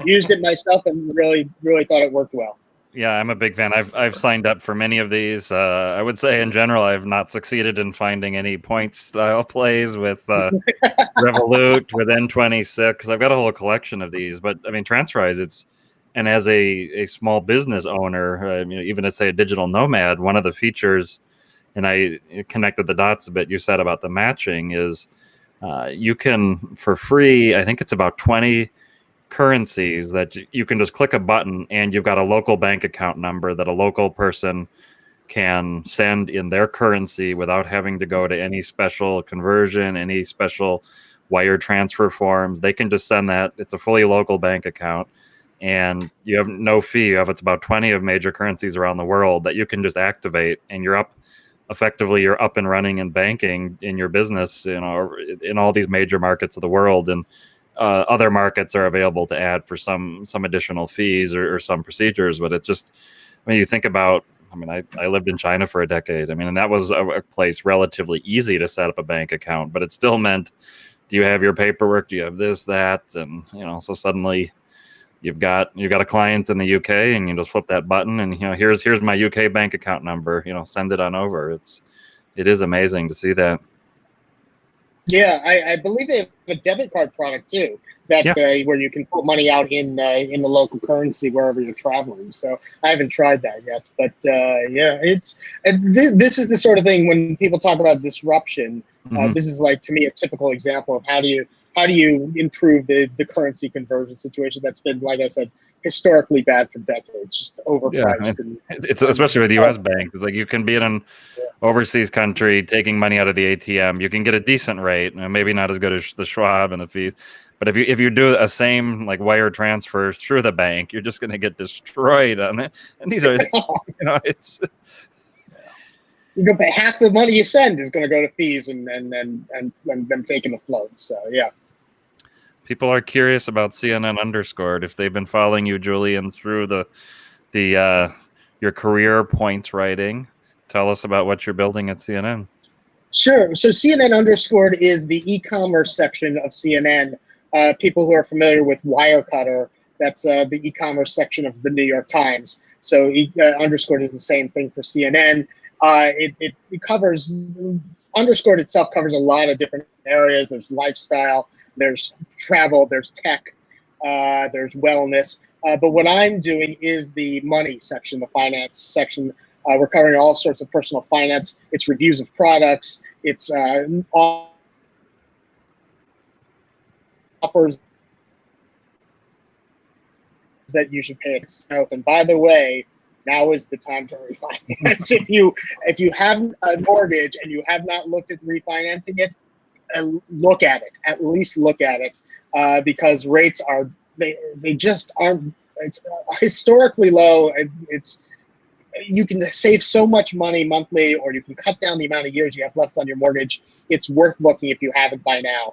used it myself and really, really thought it worked well. Yeah, I'm a big fan. I've signed up for many of these. I would say in general, I've not succeeded in finding any point style plays with Revolut, with N26. I've got a whole collection of these. But I mean, Transferwise, and as a small business owner, even as say a digital nomad, one of the features, and I connected the dots a bit, you said about the matching is you can, for free, I think it's about 20 currencies that you can just click a button and you've got a local bank account number that a local person can send in their currency without having to go to any special conversion, any special wire transfer forms. They can just send that. It's a fully local bank account and you have no fee. It's about 20 of major currencies around the world that you can just activate, and you're up and running in banking in your business, in all these major markets of the world. And other markets are available to add for some additional fees or some procedures. But it's just, you think about, I lived in China for a decade. And that was a place relatively easy to set up a bank account, but it still meant, do you have your paperwork? Do you have this, that? And, so suddenly you've got a client in the UK and you just flip that button and, here's my UK bank account number, send it on over. It is amazing to see that. Yeah, I believe they have a debit card product too, where you can put money out in the local currency wherever you're traveling. So I haven't tried that yet, but this is the sort of thing when people talk about disruption. This is to me a typical example of how do you improve the currency conversion situation that's been, like I said, historically bad for decades, just overpriced. Yeah, it's especially with U.S. banks. It's like you can be in an overseas country taking money out of the ATM. You can get a decent rate, maybe not as good as the Schwab and the fees. But if you do a same wire transfer through the bank, you're just going to get destroyed on it. And these are, it's. Yeah. You go pay half the money you send is going to go to fees and them taking the float. So yeah. People are curious about CNN Underscored. If they've been following you, Julian, through the your career points writing, tell us about what you're building at CNN. Sure. So CNN Underscored is the e-commerce section of CNN. People who are familiar with Wirecutter, that's the e-commerce section of the New York Times. So Underscored is the same thing for CNN. It covers, Underscored itself covers a lot of different areas. There's lifestyle, there's travel, there's tech, there's wellness. But what I'm doing is the money section, the finance section. We're covering all sorts of personal finance. It's reviews of products. It's offers that you should pay attention. And by the way, now is the time to refinance. If you have a mortgage and you have not looked at refinancing it, look at it. At least look at it, because rates are they just aren't. It's historically low. You can save so much money monthly, or you can cut down the amount of years you have left on your mortgage. It's worth looking if you haven't by now,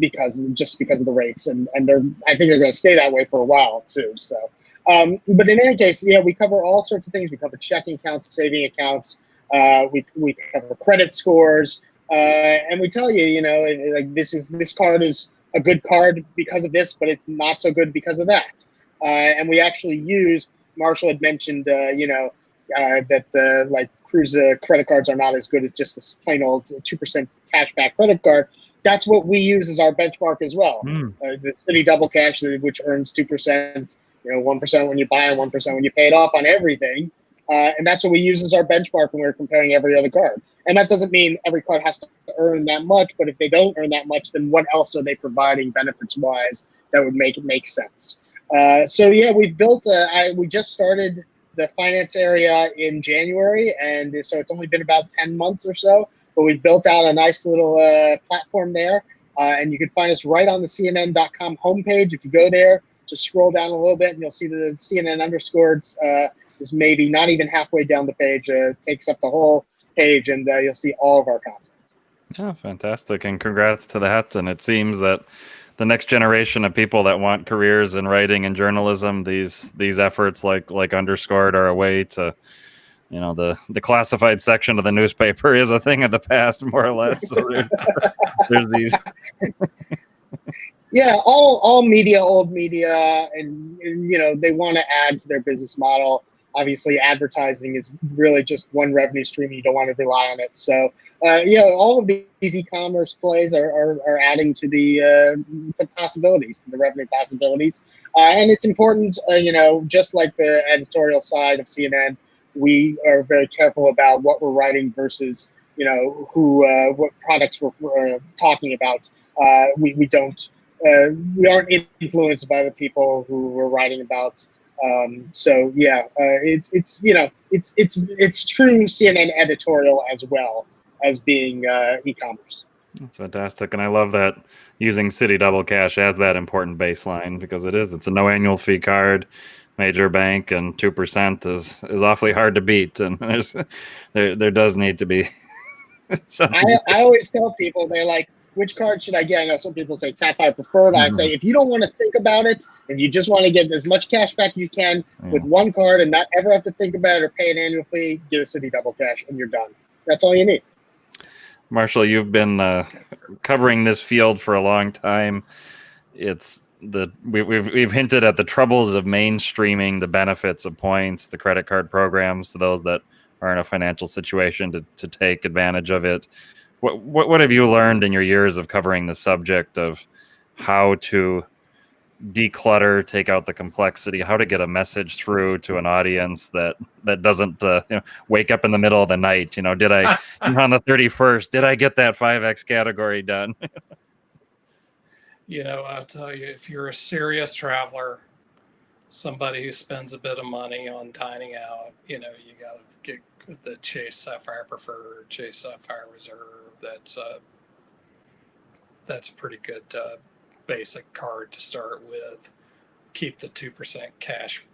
because of the rates, and I think they're going to stay that way for a while too. So, but in any case, yeah, we cover all sorts of things. We cover checking accounts, saving accounts. We cover credit scores, and we tell you, like this card is a good card because of this, but it's not so good because of that. And we actually use. Marshall had mentioned, that like cruise credit cards are not as good as just this plain old 2% cashback credit card. That's what we use as our benchmark as well. The City Double Cash, which earns 2%, 1% when you buy and 1% when you pay it off on everything. And that's what we use as our benchmark when we're comparing every other card. And that doesn't mean every card has to earn that much, but if they don't earn that much, then what else are they providing benefits-wise that would make it make sense? So yeah, we've built. We just started the finance area in January, and so it's only been about 10 months or so. But we've built out a nice little platform there, and you can find us right on the CNN.com homepage. If you go there, just scroll down a little bit, and you'll see the CNN Underscored is maybe not even halfway down the page. It takes up the whole page, and you'll see all of our content. Yeah, fantastic, and congrats to that. And it seems that the next generation of people that want careers in writing and journalism, these efforts like Underscored are a way to, the classified section of the newspaper is a thing of the past, more or less. So there's these. Yeah, all media, old media, and they want to add to their business model. Obviously, advertising is really just one revenue stream. You don't want to rely on it. So, all of these e-commerce plays are adding to the possibilities, to the revenue possibilities. And it's important, just like the editorial side of CNN, we are very careful about what we're writing versus, what products we're talking about. We don't. We aren't influenced by the people who we're writing about. So yeah, it's true CNN editorial as well as being e-commerce. That's fantastic, and I love that using City Double Cash as that important baseline, because it's a no annual fee card, major bank, and 2% is awfully hard to beat, and there does need to be. I always tell people, they're like, which card should I get? I know some people say Sapphire Preferred. I say, if you don't want to think about it, and you just want to get as much cash back you can with one card and not ever have to think about it or pay an annual fee, get a City Double Cash and you're done. That's all you need. Marshall, you've been covering this field for a long time. We've hinted at the troubles of mainstreaming the benefits of points, the credit card programs, to those that are in a financial situation to take advantage of it. What have you learned in your years of covering the subject of how to declutter, take out the complexity, how to get a message through to an audience that doesn't wake up in the middle of the night? Did I on the 31st? Did I get that 5X category done? I'll tell you, if you're a serious traveler, somebody who spends a bit of money on dining out, you got to get the Chase Sapphire Preferred, Chase Sapphire Reserve. That's a pretty good basic card to start with. Keep the 2% cash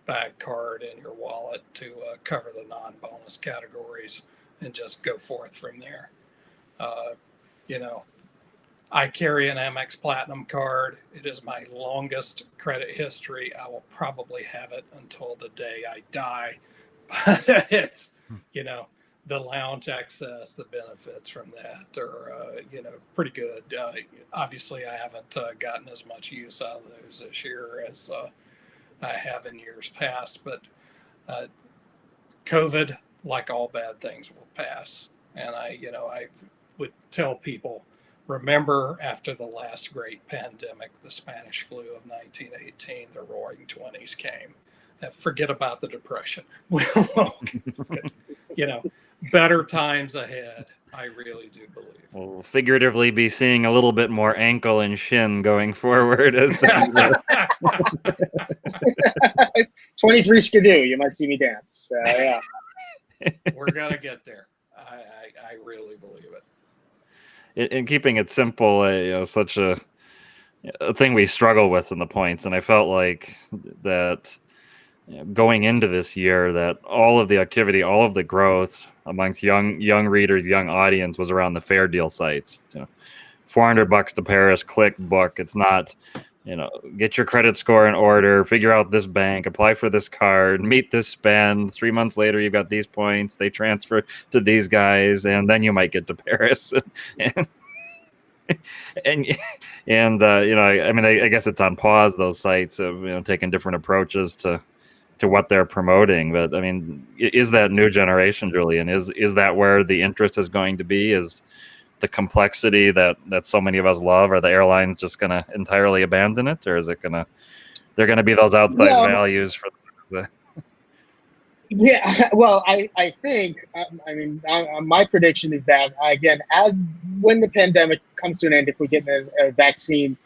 back card in your wallet to cover the non-bonus categories. and just go forth from there. You know, I carry an Amex Platinum card. It is my longest credit history. I will probably have it until the day I die. But it's, you know, the lounge access, the benefits from that are, you know, pretty good. Obviously, I haven't gotten as much use out of those this year as I have in years past. But COVID, like all bad things, will pass. And I would tell people, remember, after the last great pandemic, the Spanish flu of 1918, the Roaring Twenties came. Forget about the Depression. You know, better times ahead. I really do believe. We'll figuratively be seeing a little bit more ankle and shin going forward as 23 Skidoo. You might see me dance. Yeah. We're gonna get there. I really believe it. In keeping it simple, such a thing we struggle with in the points, and I felt like that going into this year, that all of the activity, all of the growth amongst young readers, young audience was around the fair deal sites. $400 to Paris, click, book. It's not, get your credit score in order, figure out this bank, apply for this card, meet this spend. 3 months later, you've got these points. They transfer to these guys, and then you might get to Paris. I guess it's on pause, those sites of taking different approaches to what they're promoting. But I mean, is that new generation, Julian? Is that where the interest is going to be? Is the complexity that so many of us love? Are the airlines just going to entirely abandon it, or is it they're going to be those outsized values for the? Yeah, well, I think, my prediction is that, again, when the pandemic comes to an end, if we get a vaccine,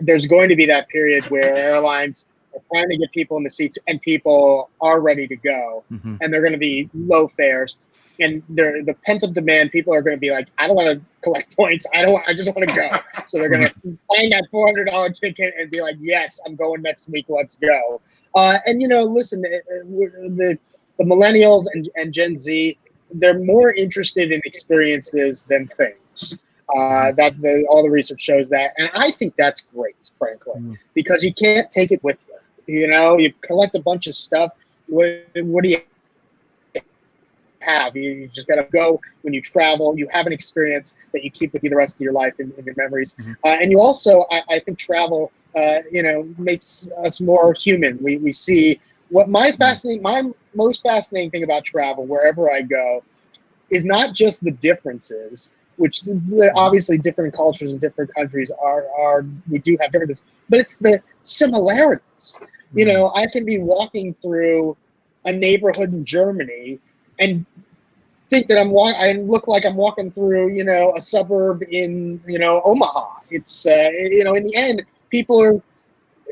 there's going to be that period where airlines are trying to get people in the seats and people are ready to go, and they're going to be low fares. And the pent-up demand, people are going to be like, I don't want to collect points. I just want to go. So they're going to find that $400 ticket and be like, yes, I'm going next week. Let's go. Listen, the millennials and Gen Z, they're more interested in experiences than things. All the research shows that. And I think that's great, frankly, because you can't take it with you. You collect a bunch of stuff. What do you have? You just got to go. When you travel, you have an experience that you keep with you the rest of your life in your memories. And you also, I think travel, makes us more human. We see what my most fascinating thing about travel, wherever I go, is not just the differences, which obviously different cultures and different countries we do have differences, but it's the similarities. I can be walking through a neighborhood in Germany and think that I look like I'm walking through, a suburb in, Omaha. It's, in the end, people are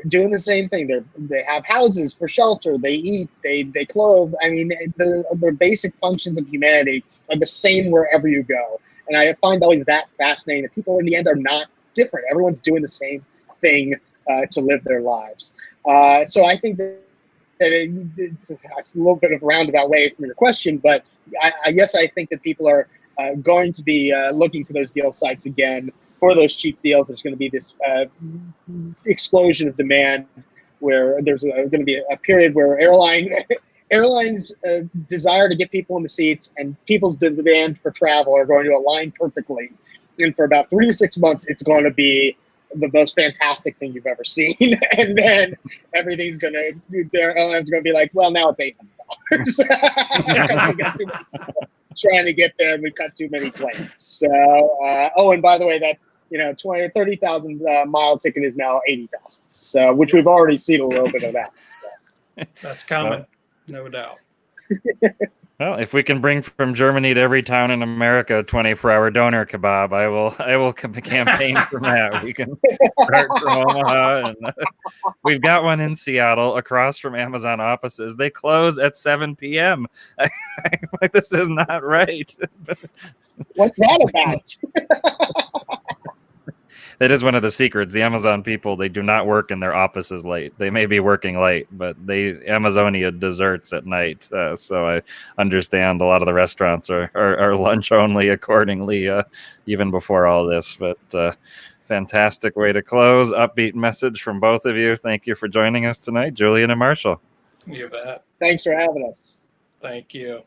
doing the same thing. They have houses for shelter. They eat. They clothe. I mean, the basic functions of humanity are the same wherever you go. And I find always that fascinating that people in the end are not different. Everyone's doing the same thing to live their lives. So I think that it's a little bit of a roundabout way from your question, but I think that people are going to be looking to those deal sites again for those cheap deals. There's going to be this explosion of demand where there's going to be a period where airlines desire to get people in the seats and people's demand for travel are going to align perfectly. And for about 3 to 6 months, it's going to be the most fantastic thing you've ever seen. And then everything's their airline's going to be like, well, now it's $800 because we got too many people trying to get there and we cut too many planes. So, and by the way, that 30,000 mile ticket is now 80,000. So, which we've already seen a little bit of that. So. That's common, no doubt. Well, if we can bring from Germany to every town in America a 24-hour doner kebab, I will campaign for that. We can start from Omaha, and we've got one in Seattle across from Amazon offices. They close at 7 p.m. Like, this is not right. What's that about? that is one of the secrets. The Amazon people, they do not work in their offices late. They may be working late, but they Amazonia desserts at night. So I understand a lot of the restaurants are lunch only accordingly, even before all this. But fantastic way to close. Upbeat message from both of you. Thank you for joining us tonight, Julian and Marshall. You bet. Thanks for having us. Thank you.